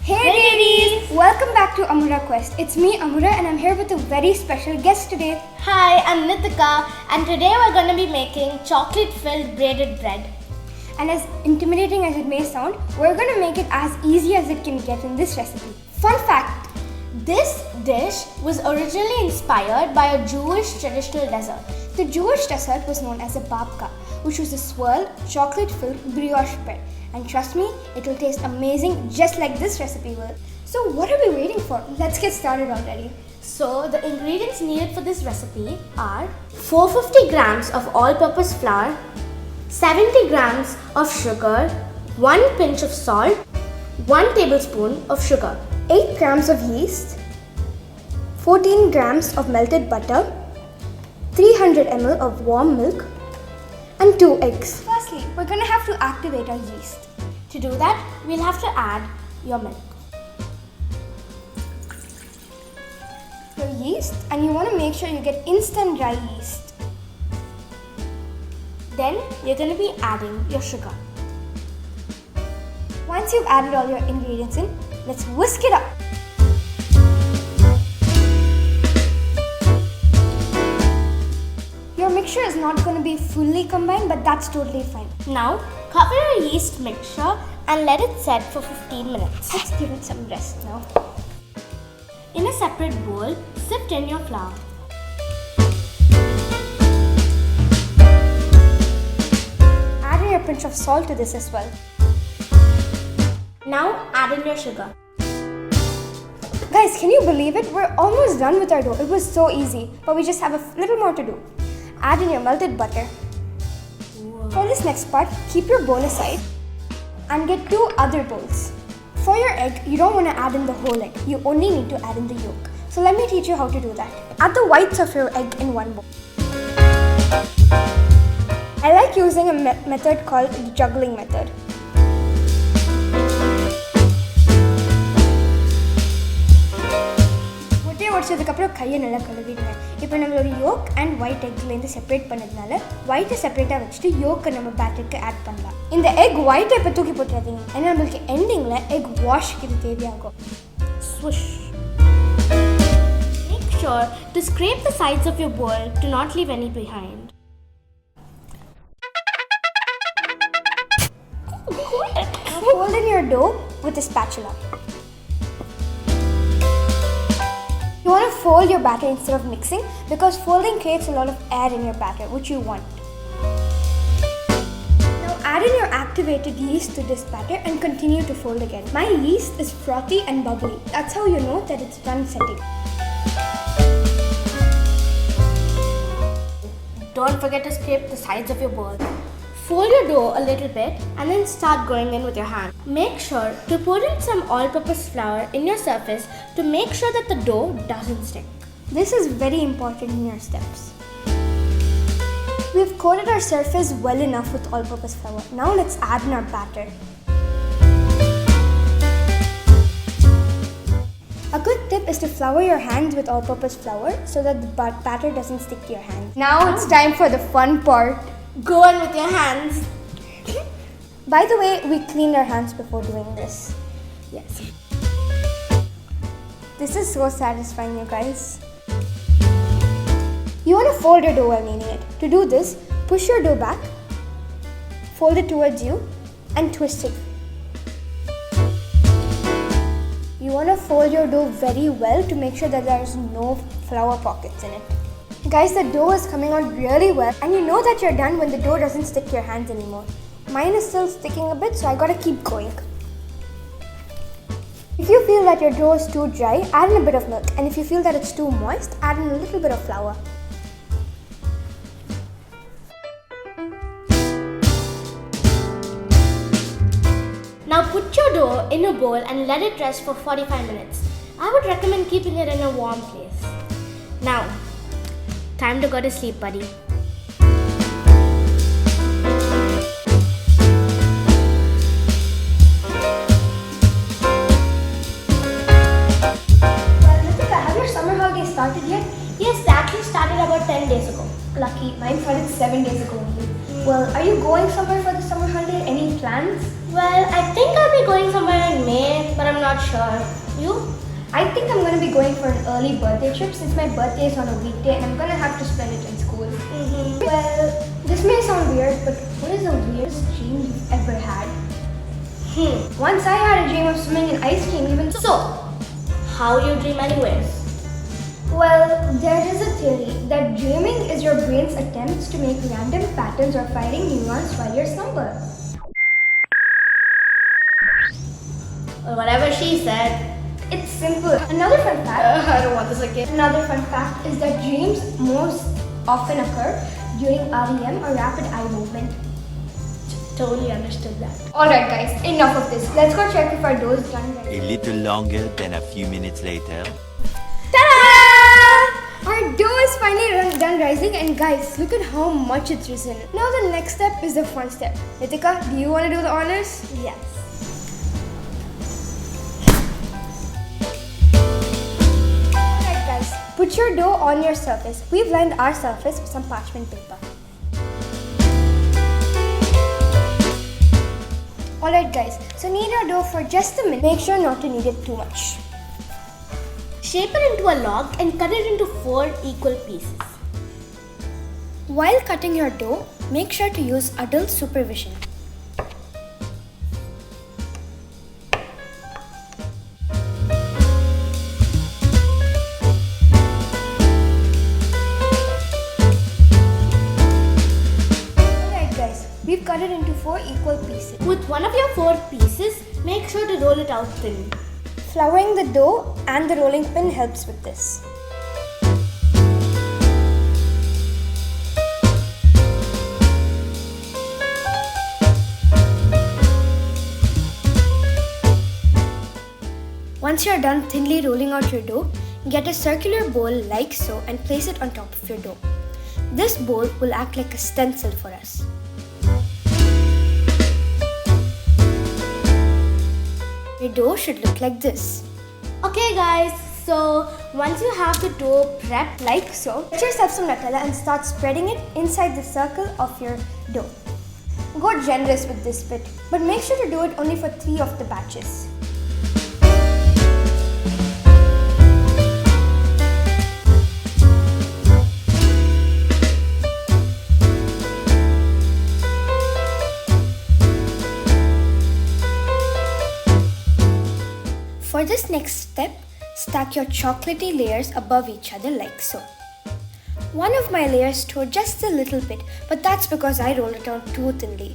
Hey dearies! Welcome back to Amura Quest. It's me Amura and I'm here with a very special guest today. Hi, I'm Nitika and today we're going to be making chocolate-filled braided bread. And as intimidating as it may sound, we're going to make it as easy as it can get in this recipe. Fun fact! This dish was originally inspired by a Jewish traditional dessert. The Jewish dessert was known as a babka, which was a swirled, chocolate-filled brioche bread. And trust me, it will taste amazing just like this recipe will. So what are we waiting for? Let's get started already. So the ingredients needed for this recipe are 450 grams of all-purpose flour, 70 grams of sugar, 1 pinch of salt, 1 tablespoon of sugar, 8 grams of yeast, 14 grams of melted butter, 300 ml of warm milk, and 2 eggs. Firstly, we're going to have to activate our yeast. To do that, we'll have to add your milk, your yeast, and you want to make sure you get instant dry yeast. Then you're going to be adding your sugar. Once you've added all your ingredients in, let's whisk it up. Your mixture is not going to be fully combined, but that's totally fine. Now, cover your yeast mixture and let it set for 15 minutes. Let's give it some rest now. In a separate bowl, sift in your flour. Add in a pinch of salt to this as well. Now, add in your sugar. Guys, can you believe it? We're almost done with our dough. It was so easy, but we just have a little more to do. Add in your melted butter. Whoa. For this next part, keep your bowl aside and get 2 other bowls. For your egg, you don't want to add in the whole egg. You only need to add in the yolk. So let me teach you how to do that. Add the whites of your egg in one bowl. I like using a method called the juggling method. ஒட்டச்சதுக்கப்புறம் கையை நல்லா கழுவிடுங்க. இப்போ நம்மளோட yoke and white எக்லேருந்து separate பண்ணதுனால ஒயிட்டை செப்பரேட்டாக வச்சுட்டு யோக்கை நம்ம பேட்டருக்கு add பண்ணலாம். இந்த எக் ஒயிட்டை இப்போ தூக்கி போட்டுறாதீங்க, ஏன்னா நம்மளுக்கு எண்டிங்கில் எக் வாஷ்க்கு இது தேவையாகும். Swoosh. Make sure to scrape the sides of your bowl to not leave any behind. Now fold in your dough with a spatula. You want to fold your batter instead of mixing because folding creates a lot of air in your batter, which you want. Now add in your activated yeast to this batter and continue to fold again. My yeast is frothy and bubbly. That's how you know that it's done setting. Don't forget to scrape the sides of your bowl. Fold your dough a little bit and then start going in with your hand. Make sure to put in some all-purpose flour in your surface to make sure that the dough doesn't stick. This is very important in your steps. We've coated our surface well enough with all-purpose flour. Now let's add in our batter. A good tip is to flour your hands with all-purpose flour so that the batter doesn't stick to your hands. Now it's time for the fun part. Go in with your hands. By the way, we cleaned our hands before doing this. Yes. This is so satisfying, you guys. You want to fold your dough while kneading it. To do this, push your dough back, fold it towards you, and twist it. You want to fold your dough very well to make sure that there is no flour pockets in it. Guys, the dough is coming out really well, and you know that you're done when the dough doesn't stick to your hands anymore. Mine is still sticking a bit, so I gotta keep going. If you feel that your dough is too dry, add in a bit of milk, and if you feel that it's too moist, add in a little bit of flour. Now put your dough in a bowl and let it rest for 45 minutes. I would recommend keeping it in a warm place. Now, time to go to sleep, buddy. Well, Nitika, have your summer holidays started yet? Yes, they actually started about 10 days ago. Lucky, mine started 7 days ago only. Well, are you going somewhere for the summer holiday? Any plans? Well, I think I'll be going somewhere in May, but I'm not not sure. You? I think I'm going to be going for an early birthday trip since my birthday is on a weekday and I'm going to have to spend it in school. Well, this may sound weird, but what is the weirdest dream you've ever had? Once I had a dream of swimming in ice cream even So, how you dream anyways? Well, there is a theory that dreaming is your brain's attempts to make random patterns or firing neurons while you slumber. Or whatever she said. It's simple. Another fun fact. I don't want this again. Another fun fact is that dreams most often occur during REM or rapid eye movement. Totally understood that. Alright guys, enough of this. Let's go check if our dough is done. A little longer than a few minutes later. Ta-da! Our dough is finally done rising and guys, look at how much it's risen. Now the next step is the fun step. Nitika, do you want to do the honors? Yes. Alright guys, put your dough on your surface. We've lined our surface with some parchment paper. Alright guys, so knead your dough for just a minute. Make sure not to knead it too much. Shape it into a log and cut it into 4 equal pieces. While cutting your dough, make sure to use adult supervision. Alright guys, we've cut it into 4 equal pieces. With one of your 4 pieces, make sure to roll it out thin. Flouring the dough and the rolling pin helps with this. Once you're done thinly rolling out your dough, get a circular bowl like so and place it on top of your dough. This bowl will act like a stencil for us. Your dough should look like this. Okay guys, so once you have the dough prepped Like so. Get yourself some Nutella and start spreading it inside the circle of your dough. Go generous with this bit, but make sure to do it only for 3 of the batches. For this next step, stack your chocolatey layers above each other like so. One of my layers tore just a little bit, but that's because I rolled it out too thinly.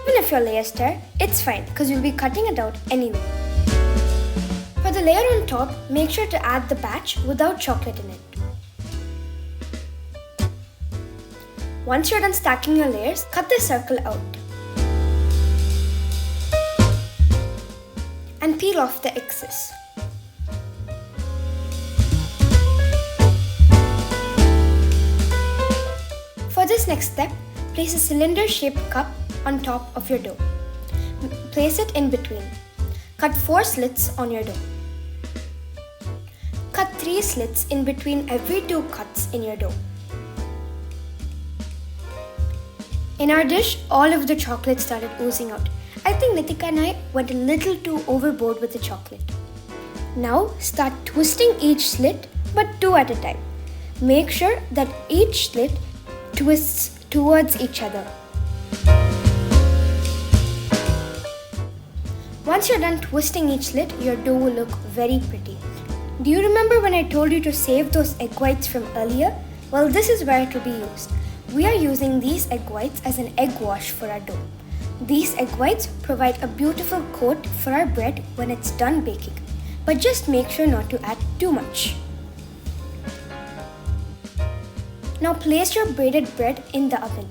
Even if your layers tear, it's fine because you'll be cutting it out anyway. For the layer on top, make sure to add the batch without chocolate in it. Once you're done stacking your layers, cut the circle out. And peel off the excess. For this next step, place a cylinder-shaped cup on top of your dough. Place it in between. Cut 4 slits on your dough. Cut 3 slits in between every 2 cuts in your dough. In our dish, all of the chocolate started oozing out. I think Nitika and I went a little too overboard with the chocolate. Now start twisting each slit, but 2 at a time. Make sure that each slit twists towards each other. Once you're done twisting each slit, your dough will look very pretty. Do you remember when I told you to save those egg whites from earlier? Well, this is where it will be used. We are using these egg whites as an egg wash for our dough. These egg whites provide a beautiful coat for our bread when it's done baking, but just make sure not to add too much. Now place your braided bread in the oven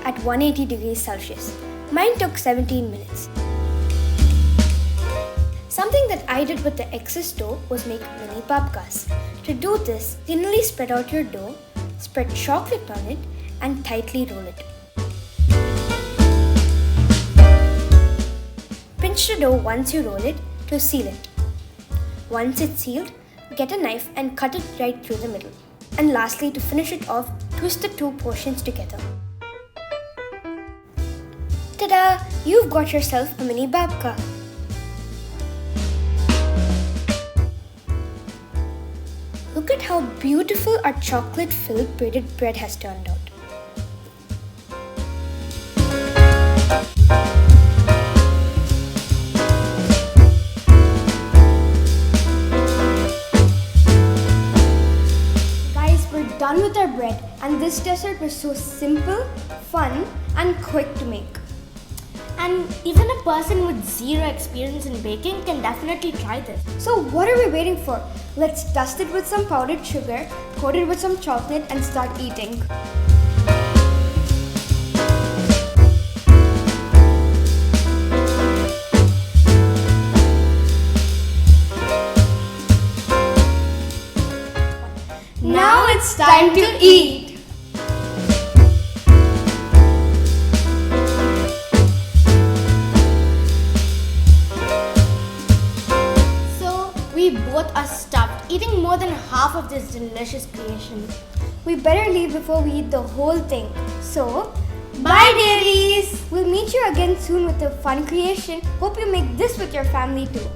at 180 degrees Celsius. Mine took 17 minutes. Something that I did with the excess dough was make mini babkas. To do this, thinly spread out your dough, spread chocolate on it, and tightly roll it. Pinch the dough once you roll it to seal it. Once it's sealed, get a knife and cut it right through the middle. And lastly, to finish it off, twist the 2 portions together. Ta-da! You've got yourself a mini babka. Look at how beautiful our chocolate-filled braided bread has turned out. Guys, we're done with our bread, and this dessert was so simple, fun, and quick to make. And even a person with zero experience in baking can definitely try this. So what are we waiting for? Let's dust it with some powdered sugar, coat it with some chocolate, and start eating. Now it's time to eat! We both are stuffed, eating more than half of this delicious creation. We better leave before we eat the whole thing. So, Bye, dearies! we'll meet you again soon with a fun creation. Hope you make this with your family too.